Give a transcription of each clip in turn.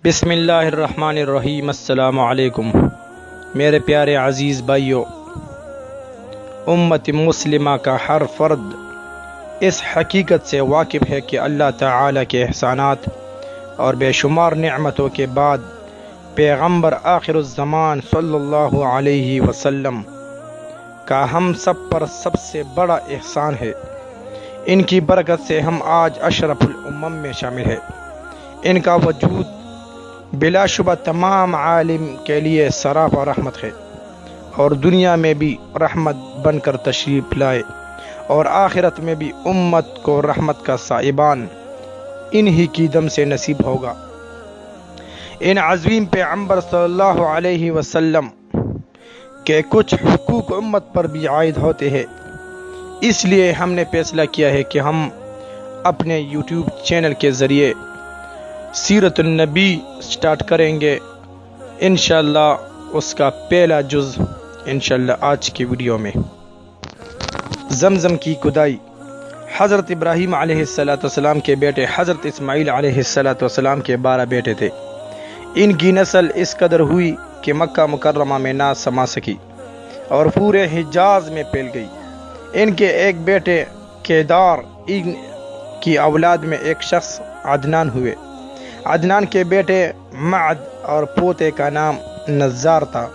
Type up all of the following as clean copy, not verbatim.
بسم اللہ الرحمن الرحیم۔ السلام علیکم میرے پیارے عزیز بھائیوں، امت مسلمہ کا ہر فرد اس حقیقت سے واقف ہے کہ اللہ تعالی کے احسانات اور بے شمار نعمتوں کے بعد پیغمبر آخر الزمان صلی اللہ علیہ وسلم کا ہم سب پر سب سے بڑا احسان ہے۔ ان کی برکت سے ہم آج اشرف الامم میں شامل ہیں۔ ان کا وجود بلا شبہ تمام عالم کے لیے سراپا رحمت ہے، اور دنیا میں بھی رحمت بن کر تشریف لائے، اور آخرت میں بھی امت کو رحمت کا سائبان انہی کی دم سے نصیب ہوگا۔ ان عظیم پیغمبر صلی اللہ علیہ وسلم کے کچھ حقوق امت پر بھی عائد ہوتے ہیں، اس لیے ہم نے فیصلہ کیا ہے کہ ہم اپنے یوٹیوب چینل کے ذریعے سیرت النبی سٹارٹ کریں گے۔ انشاءاللہ اس کا پہلا جز انشاءاللہ آج کی ویڈیو میں۔ زمزم کی کھدائی۔ حضرت ابراہیم علیہ السلام کے بیٹے حضرت اسماعیل علیہ السلام کے 12 بیٹے تھے۔ ان کی نسل اس قدر ہوئی کہ مکہ مکرمہ میں نہ سما سکی اور پورے حجاز میں پھیل گئی۔ ان کے ایک بیٹے کیدار، ان کی اولاد میں ایک شخص عدنان ہوئے۔ عدنان کے بیٹے معد اور پوتے کا نام نزار تھا۔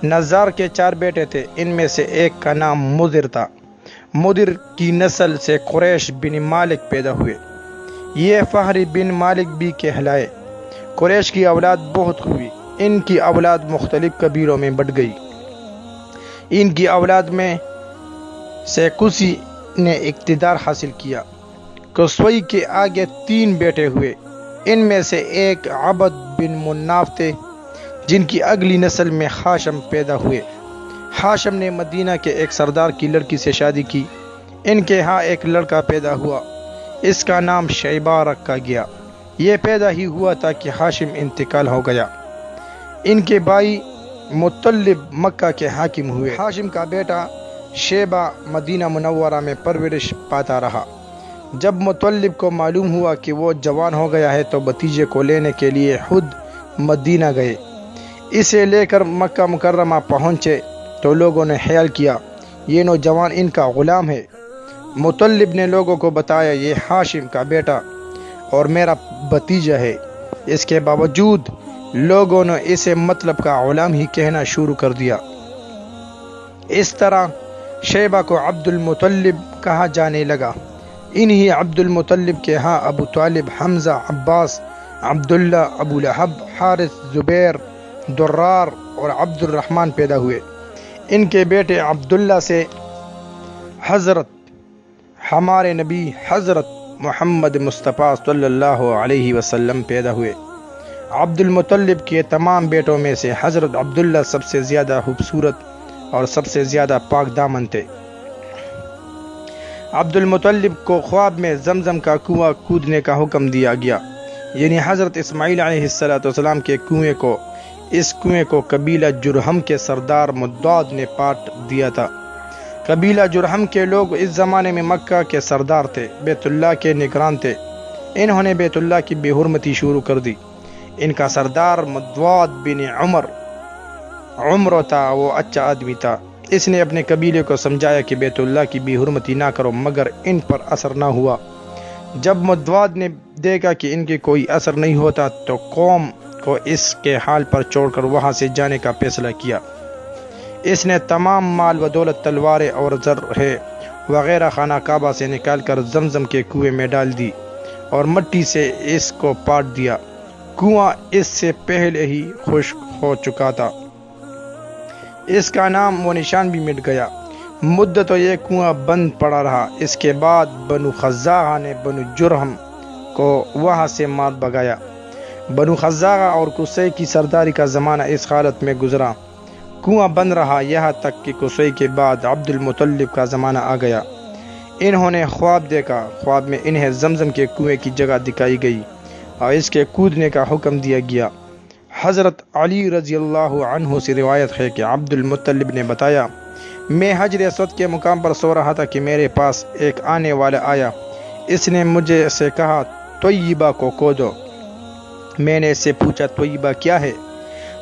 نزار کے 4 بیٹے تھے، ان میں سے ایک کا نام مدر تھا۔ مدر کی نسل سے قریش بن مالک پیدا ہوئے، یہ فہر بن مالک بھی کہلائے۔ قریش کی اولاد بہت ہوئی، ان کی اولاد مختلف قبیلوں میں بٹ گئی۔ ان کی اولاد میں سے کسی نے اقتدار حاصل کیا۔ کسوئی کے آگے 3 بیٹے ہوئے، ان میں سے ایک عبد بن مناف تھے، جن کی اگلی نسل میں ہاشم پیدا ہوئے۔ ہاشم نے مدینہ کے ایک سردار کی لڑکی سے شادی کی۔ ان کے ہاں ایک لڑکا پیدا ہوا، اس کا نام شیبہ رکھا گیا۔ یہ پیدا ہی ہوا تھا کہ ہاشم انتقال ہو گیا۔ ان کے بھائی مطلب مکہ کے حاکم ہوئے۔ ہاشم کا بیٹا شیبہ مدینہ منورہ میں پرورش پاتا رہا۔ جب مطلب کو معلوم ہوا کہ وہ جوان ہو گیا ہے تو بھتیجے کو لینے کے لیے خود مدینہ گئے۔ اسے لے کر مکہ مکرمہ پہنچے تو لوگوں نے خیال کیا یہ نوجوان ان کا غلام ہے۔ مطلب نے لوگوں کو بتایا یہ ہاشم کا بیٹا اور میرا بھتیجا ہے۔ اس کے باوجود لوگوں نے اسے مطلب کا غلام ہی کہنا شروع کر دیا۔ اس طرح شیبہ کو عبد المطلب کہا جانے لگا۔ انہی عبد المطلب کے ہاں ابو طالب، حمزہ، عباس، عبداللہ، ابو لہب، حارث، زبیر، درار اور عبد الرحمن پیدا ہوئے۔ ان کے بیٹے عبداللہ سے حضرت ہمارے نبی حضرت محمد مصطفیٰ صلی اللہ علیہ وسلم پیدا ہوئے۔ عبد المطلب کے تمام بیٹوں میں سے حضرت عبداللہ سب سے زیادہ خوبصورت اور سب سے زیادہ پاک دامن تھے۔ عبد المطلب کو خواب میں زمزم کا کنواں کودنے کا حکم دیا گیا، یعنی حضرت اسماعیل علیہ السلام کے کنویں کو۔ اس کنویں کو قبیلہ جرہم کے سردار مدعد نے پاٹ دیا تھا۔ قبیلہ جرہم کے لوگ اس زمانے میں مکہ کے سردار تھے، بیت اللہ کے نگران تھے۔ انہوں نے بیت اللہ کی بے حرمتی شروع کر دی۔ ان کا سردار مدعد بن عمر تھا، وہ اچھا آدمی تھا۔ اس نے اپنے قبیلے کو سمجھایا کہ بیت اللہ کی بے حرمتی نہ کرو، مگر ان پر اثر نہ ہوا۔ جب مدعد نے دیکھا کہ ان کے کوئی اثر نہیں ہوتا تو قوم کو اس کے حال پر چھوڑ کر وہاں سے جانے کا فیصلہ کیا۔ اس نے تمام مال و دولت، تلواریں اور زر وغیرہ خانہ کعبہ سے نکال کر زمزم کے کنویں میں ڈال دی اور مٹی سے اس کو پاٹ دیا۔ کنواں اس سے پہلے ہی خشک ہو چکا تھا، اس کا نام و نشان بھی مٹ گیا۔ مدت تو یہ کنواں بند پڑا رہا۔ اس کے بعد بنو خزاعہ نے بنو جرہم کو وہاں سے مار بھگایا۔ بنو خزاعہ اور قصی کی سرداری کا زمانہ اس حالت میں گزرا، کنواں بند رہا، یہاں تک کہ قصی کے بعد عبد المطلب کا زمانہ آ گیا۔ انہوں نے خواب دیکھا، خواب میں انہیں زمزم کے کنویں کی جگہ دکھائی گئی اور اس کے کودنے کا حکم دیا گیا۔ حضرت علی رضی اللہ عنہ سے روایت ہے کہ عبد المطلب نے بتایا میں حجر اسود کے مقام پر سو رہا تھا کہ میرے پاس ایک آنے والا آیا۔ اس نے مجھے سے کہا طیبہ کو کودو۔ میں نے اس سے پوچھا طیبہ کیا ہے،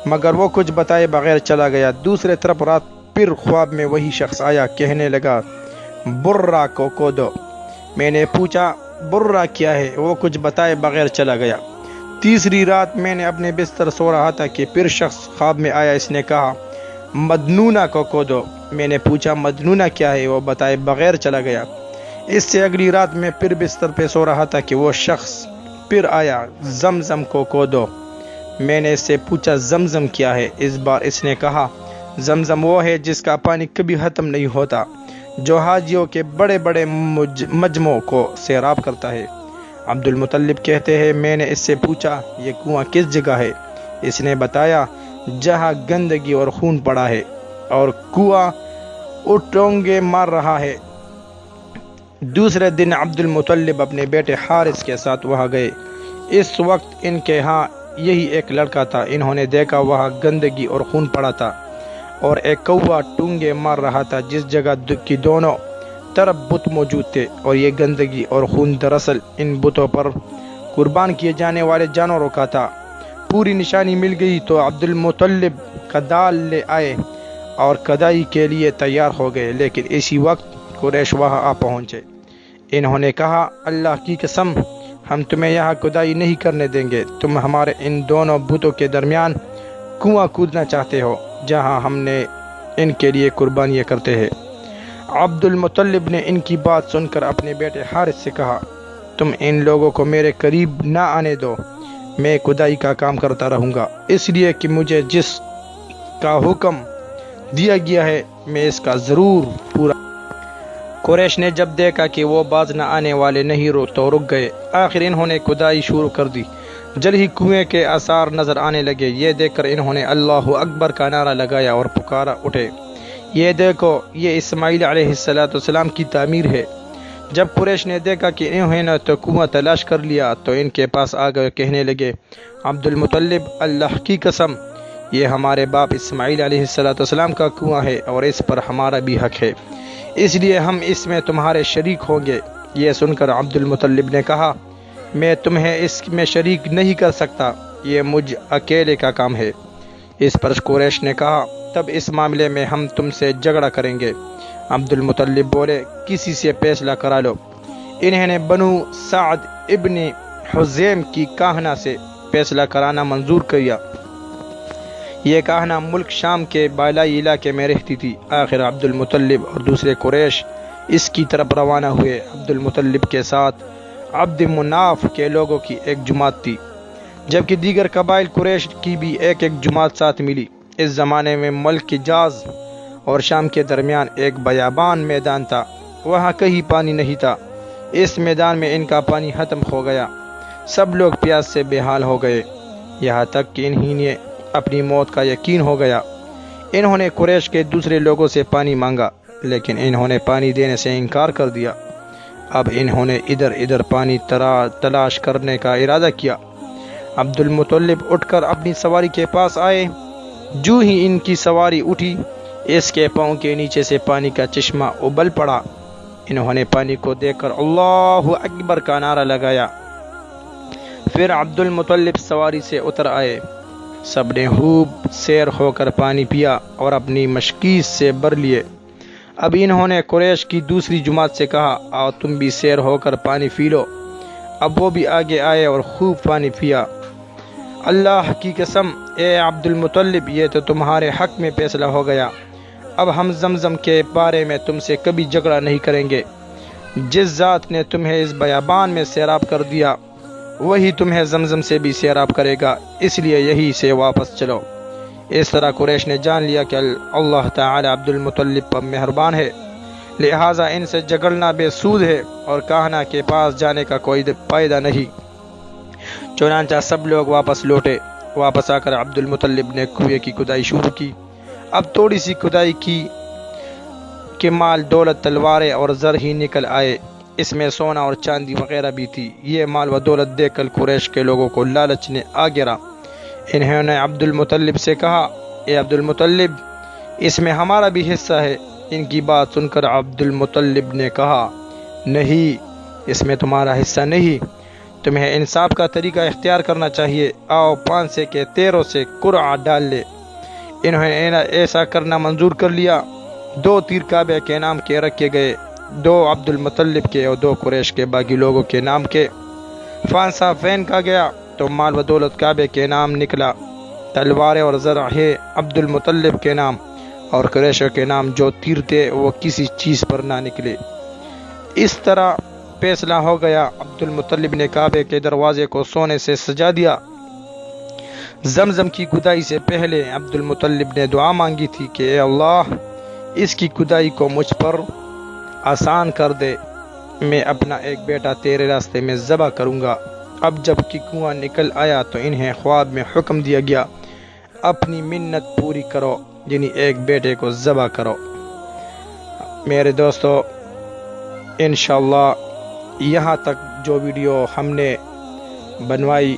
مگر وہ کچھ بتائے بغیر چلا گیا۔ دوسرے طرف رات پھر خواب میں وہی شخص آیا، کہنے لگا برا کو کودو۔ میں نے پوچھا برا کیا ہے، وہ کچھ بتائے بغیر چلا گیا۔ تیسری رات میں نے اپنے بستر سو رہا تھا کہ پھر شخص خواب میں آیا، اس نے کہا مدنونہ کو کودو۔ میں نے پوچھا مدنونہ کیا ہے، وہ بتائے بغیر چلا گیا۔ اس سے اگلی رات میں پھر بستر پہ سو رہا تھا کہ وہ شخص پھر آیا، زمزم کو کودو۔ میں نے اس سے پوچھا زمزم کیا ہے، اس بار اس نے کہا زمزم وہ ہے جس کا پانی کبھی ختم نہیں ہوتا، جو حاجیوں کے بڑے بڑے مجمعوں کو سیراب کرتا ہے۔ عبد المطلب کہتے ہیں میں نے اس سے پوچھا یہ کنواں کس جگہ ہے، اس نے بتایا جہاں گندگی اور خون پڑا ہے، اور کنواں اٹھونگے مار رہا ہے۔ دوسرے دن عبد المطلب اپنے بیٹے حارث کے ساتھ وہاں گئے۔ اس وقت ان کے ہاں یہی ایک لڑکا تھا۔ انہوں نے دیکھا وہاں گندگی اور خون پڑا تھا اور ایک کوا ٹونگے مار رہا تھا، جس جگہ کی دونوں طرف بت موجود تھے، اور یہ گندگی اور خون دراصل ان بتوں پر قربان کیے جانے والے جانوروں کا تھا۔ پوری نشانی مل گئی تو عبد المطلب کدال لے آئے اور کدائی کے لیے تیار ہو گئے، لیکن اسی وقت قریش وہاں آ پہنچے۔ انہوں نے کہا اللہ کی قسم ہم تمہیں یہاں کدائی نہیں کرنے دیں گے، تم ہمارے ان دونوں بتوں کے درمیان کنواں کودنا چاہتے ہو جہاں ہم نے ان کے لیے قربانیاں کرتے ہیں۔ عبد المطلب نے ان کی بات سن کر اپنے بیٹے حارث سے کہا تم ان لوگوں کو میرے قریب نہ آنے دو، میں کدائی کا کام کرتا رہوں گا، اس لیے کہ مجھے جس کا حکم دیا گیا ہے میں اس کا ضرور پورا۔ قریش نے جب دیکھا کہ وہ باز نہ آنے والے نہیں تو رک گئے۔ آخر انہوں نے کدائی شروع کر دی۔ جلد ہی کنویں کے آثار نظر آنے لگے۔ یہ دیکھ کر انہوں نے اللہ اکبر کا نعرہ لگایا اور پکارا اٹھے یہ دیکھو یہ اسماعیل علیہ السلام کی تعمیر ہے۔ جب قریش نے دیکھا کہ انہوں نے تو کنواں تلاش کر لیا تو ان کے پاس آ گئے، کہنے لگے عبد المطلب اللہ کی قسم یہ ہمارے باپ اسماعیل علیہ السلام کا کنواں ہے اور اس پر ہمارا بھی حق ہے، اس لیے ہم اس میں تمہارے شریک ہوں گے۔ یہ سن کر عبد المطلب نے کہا میں تمہیں اس میں شریک نہیں کر سکتا، یہ مجھ اکیلے کا کام ہے۔ اس پر قریش نے کہا تب اس معاملے میں ہم تم سے جھگڑا کریں گے۔ عبد المطلب بولے کسی سے فیصلہ کرا لو۔ انہوں نے بنو سعد ابن حزیم کی کاہنا سے فیصلہ کرانا منظور کیا۔ یہ کاہنا ملک شام کے بالائی علاقے میں رہتی تھی۔ آخر عبد المطلب اور دوسرے قریش اس کی طرف روانہ ہوئے۔ عبد المطلب کے ساتھ عبد مناف کے لوگوں کی ایک جماعت تھی، جبکہ دیگر قبائل قریش کی بھی ایک جماعت ساتھ ملی۔ اس زمانے میں ملک حجاز اور شام کے درمیان ایک بیابان میدان تھا، وہاں کہیں پانی نہیں تھا۔ اس میدان میں ان کا پانی ختم ہو گیا، سب لوگ پیاس سے بے حال ہو گئے، یہاں تک کہ انہی نے اپنی موت کا یقین ہو گیا۔ انہوں نے قریش کے دوسرے لوگوں سے پانی مانگا، لیکن انہوں نے پانی دینے سے انکار کر دیا۔ اب انہوں نے ادھر ادھر پانی تلاش کرنے کا ارادہ کیا۔ عبد المطلب اٹھ کر اپنی سواری کے پاس آئے۔ جو ہی ان کی سواری اٹھی اس کے پاؤں کے نیچے سے پانی کا چشمہ ابل پڑا۔ انہوں نے پانی کو دیکھ کر اللہ اکبر کا نعرہ لگایا۔ پھر عبد المطلب سواری سے اتر آئے، سب نے خوب سیر ہو کر پانی پیا اور اپنی مشکیز سے بھر لیے۔ اب انہوں نے قریش کی دوسری جماعت سے کہا آؤ تم بھی سیر ہو کر پانی پی لو۔ اب وہ بھی آگے آئے اور خوب پانی پیا۔ اللہ کی قسم اے عبد المطلب یہ تو تمہارے حق میں فیصلہ ہو گیا، اب ہم زمزم کے بارے میں تم سے کبھی جھگڑا نہیں کریں گے۔ جس ذات نے تمہیں اس بیابان میں سیراب کر دیا وہی تمہیں زمزم سے بھی سیراب کرے گا، اس لیے یہی سے واپس چلو۔ اس طرح قریش نے جان لیا کہ اللہ تعالی عبد المطلب پر مہربان ہے، لہٰذا ان سے جھگڑنا بے سود ہے اور کاہنا کے پاس جانے کا کوئی فائدہ نہیں۔ چنانچہ سب لوگ واپس لوٹے۔ واپس آ کر عبد المطلب نے کنویں کی کھدائی شروع کی۔ اب تھوڑی سی کھدائی کی کہ مال دولت تلواریں اور زر ہی نکل آئے، اس میں سونا اور چاندی وغیرہ بھی تھی۔ یہ مال و دولت دیکھ کر قریش کے لوگوں کو لالچ نے آ گرا۔ انہوں نے عبد المطلب سے کہا اے عبد المطلب اس میں ہمارا بھی حصہ ہے۔ ان کی بات سن کر عبد المطلب نے کہا نہیں اس میں تمہارا حصہ نہیں، تمہیں انصاف کا طریقہ اختیار کرنا چاہیے، آؤ 5 کے تیروں سے قرعہ ڈال لے۔ انہوں نے ایسا کرنا منظور کر لیا۔ 2 تیر کعبہ کے نام کے رکھے گئے، 2 عبد المطلب کے اور 2 قریش کے باقی لوگوں کے نام کے۔ فانسا فین کا گیا تو مال و دولت کعبہ کے نام نکلا، تلواریں اور زرع ہے عبد المطلب کے نام، اور قریشوں کے نام جو تیر تھے وہ کسی چیز پر نہ نکلے۔ اس طرح فیصلہ ہو گیا۔ عبد المطلب نے کعبے کے دروازے کو سونے سے سجا دیا۔ زمزم کی کھدائی سے پہلے عبد المطلب نے دعا مانگی تھی کہ اے اللہ، اس کی کھدائی کو مجھ پر آسان کر دے، میں اپنا ایک بیٹا تیرے راستے میں ذبح کروں گا۔ اب جب کہ کنواں نکل آیا تو انہیں خواب میں حکم دیا گیا، اپنی منت پوری کرو، یعنی ایک بیٹے کو ذبح کرو۔ میرے دوستو، انشاءاللہ یہاں تک جو ویڈیو ہم نے بنوائی،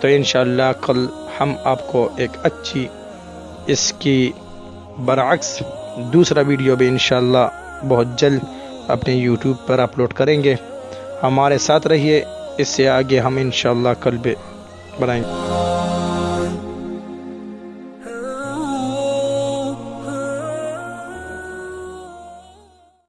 تو انشاءاللہ کل ہم آپ کو ایک اچھی اس کی برعکس دوسرا ویڈیو بھی انشاءاللہ بہت جلد اپنے یوٹیوب پر اپلوڈ کریں گے۔ ہمارے ساتھ رہیے، اس سے آگے ہم انشاءاللہ کل بھی بنائیں گے۔